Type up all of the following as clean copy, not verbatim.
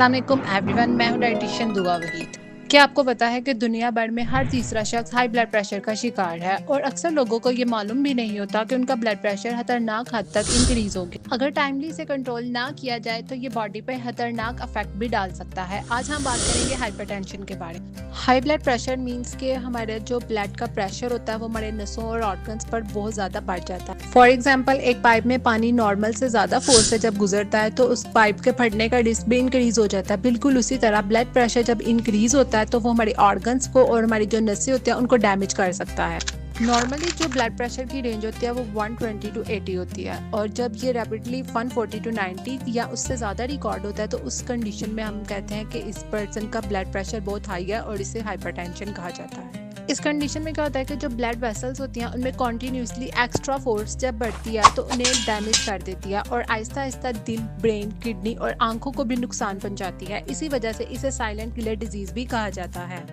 अस्सलाम वालेकुम एवरीवन, मैं हूं डाइटिशियन दुआ वहीद। क्या आपको पता है कि दुनिया भर में हर तीसरा शख्स हाई ब्लड प्रेशर का शिकार है और अक्सर लोगों को ये मालूम भी नहीं होता कि उनका ब्लड प्रेशर खतरनाक हद तक इंक्रीज हो गया। अगर टाइमली इसे कंट्रोल ना किया जाए तो ये बॉडी पे खतरनाक इफेक्ट भी डाल सकता है। आज हम बात करेंगे हाइपरटेंशन के बारे में। हाई ब्लड प्रेशर मीन्स के हमारे जो ब्लड का प्रेशर होता है वो हमारे नसों और ऑर्गन्स पर बहुत ज़्यादा बढ़ जाता है। फॉर एग्जाम्पल, एक पाइप में पानी नॉर्मल से ज़्यादा फोर्स से जब गुजरता है तो उस पाइप के फटने का रिस्क भी इंक्रीज हो जाता है। बिल्कुल उसी तरह ब्लड प्रेशर जब इंक्रीज होता है तो वो हमारे ऑर्गन्स को और हमारी जो नसें होती हैं उनको डैमेज कर सकता है। नॉर्मली जो ब्लड प्रेशर की रेंज होती है वो 120 टू 80 होती है और जब ये रैपिडली 140 टू 90 या उससे ज़्यादा रिकॉर्ड होता है तो उस कंडीशन में हम कहते हैं कि इस पर्सन का ब्लड प्रेशर बहुत हाई है और इसे हाइपरटेंशन कहा जाता है। इस कंडीशन में क्या होता है कि जो ब्लड वेसल्स होती हैं उनमें कॉन्टीन्यूसली एक्स्ट्रा फोर्स जब बढ़ती है तो उन्हें डैमेज कर देती है और आहिस्ता आहिस्ता दिल, ब्रेन, किडनी और आंखों को भी नुकसान पहुंचाती है। इसी वजह से इसे साइलेंट किलर डिजीज भी कहा जाता है,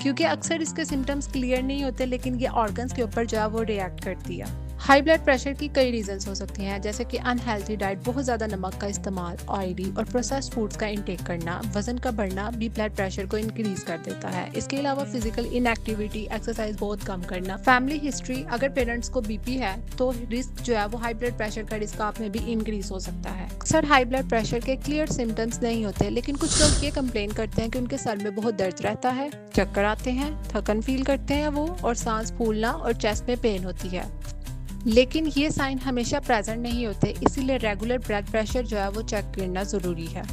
क्योंकि अक्सर इसके सिम्टम्स क्लियर नहीं होते लेकिन ये ऑर्गन्स के ऊपर जो है वो रिएक्ट करती है। हाई ब्लड प्रेशर की कई रीजंस हो सकती हैं, जैसे कि अनहेल्थी डाइट, बहुत ज़्यादा नमक का इस्तेमाल, ऑयली और प्रोसेस्ड फूड्स का इंटेक करना, वजन का बढ़ना भी ब्लड प्रेशर को इंक्रीज कर देता है। इसके अलावा फिजिकल इनएक्टिविटी, एक्सरसाइज बहुत कम करना, फैमिली हिस्ट्री, अगर पेरेंट्स को बीपी है तो रिस्क जो है वो हाई ब्लड प्रेशर का रिस्क आप में भी इंक्रीज हो सकता है। अक्सर हाई ब्लड प्रेशर के क्लियर सिम्टम्स नहीं होते, लेकिन कुछ लोग ये कंप्लेन करते हैं कि उनके सर में बहुत दर्द रहता है, चक्कर आते हैं, थकन फील करते हैं वो, और सांस फूलना और चेस्ट में पेन होती है। लेकिन ये साइन हमेशा प्रेजेंट नहीं होते, इसीलिए रेगुलर ब्लड प्रेशर जो है वो चेक करना ज़रूरी है।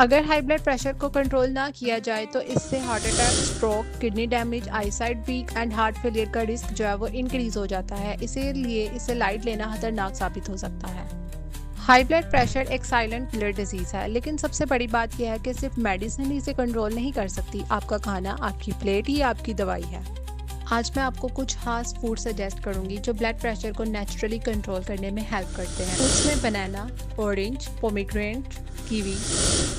अगर हाई ब्लड प्रेशर को कंट्रोल ना किया जाए तो इससे heart attack, stroke, kidney damage, eyesight weak and heart failure का रिस्क जो है वो इंक्रीज हो जाता है। इसीलिए इसे लाइट लेना खतरनाक साबित हो सकता है। हाई ब्लड प्रेशर एक साइलेंट किलर डिजीज है, लेकिन सबसे बड़ी बात यह है कि सिर्फ मेडिसिन ही इसे कंट्रोल नहीं कर सकती। आपका खाना, आपकी प्लेट ही आपकी दवाई है। आज मैं आपको कुछ खास फूड सजेस्ट करूंगी जो ब्लड प्रेशर को नेचुरली कंट्रोल करने में हेल्प करते हैं। उसमें बनाना, ऑरेंज, पोमीग्रेनेट, कीवी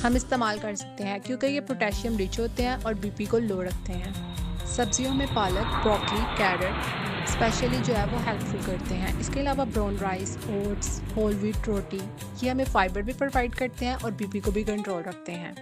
हम इस्तेमाल कर सकते हैं क्योंकि ये पोटेशियम रिच होते हैं और बीपी को लो रखते हैं। सब्जियों में पालक, ब्रोकली, कैरेट स्पेशली जो है वो हेल्पफुल करते हैं। इसके अलावा brown rice, oats, whole wheat रोटी ये हमें फाइबर भी प्रोवाइड करते हैं और बीपी को भी कंट्रोल रखते हैं।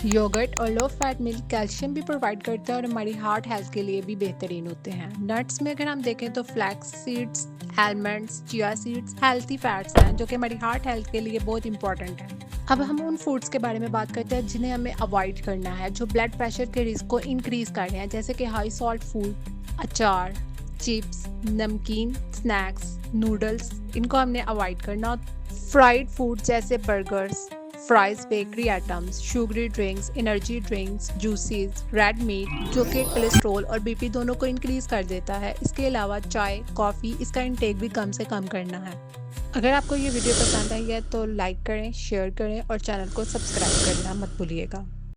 योगर्ट और लो फैट मिल्क कैल्शियम भी प्रोवाइड करते हैं और हमारी हार्ट हेल्थ के लिए भी बेहतरीन होते हैं। नट्स में अगर हम देखें तो flax seeds, almonds, chia seeds healthy fats हैं जो कि हमारी हार्ट हेल्थ के लिए बहुत इंपॉर्टेंट है। अब हम उन फूड्स के बारे में बात करते हैं जिन्हें हमें अवॉइड करना है, जो ब्लड प्रेशर के रिस्क को इंक्रीज कर रहे हैं, जैसे कि हाई सॉल्ट फूड, अचार, चिप्स, नमकीन, स्नैक्स, नूडल्स, इनको हमने अवॉइड करना। फ्राइड फूड जैसे burgers, fries, bakery items, sugary drinks, energy drinks, juices, red meat जो कि कोलेस्ट्रॉल और बीपी दोनों को इंक्रीज कर देता है। इसके अलावा चाय, कॉफ़ी, इसका इंटेक भी कम से कम करना है। अगर आपको ये वीडियो पसंद आई है तो लाइक करें, शेयर करें और चैनल को सब्सक्राइब करना मत भूलिएगा।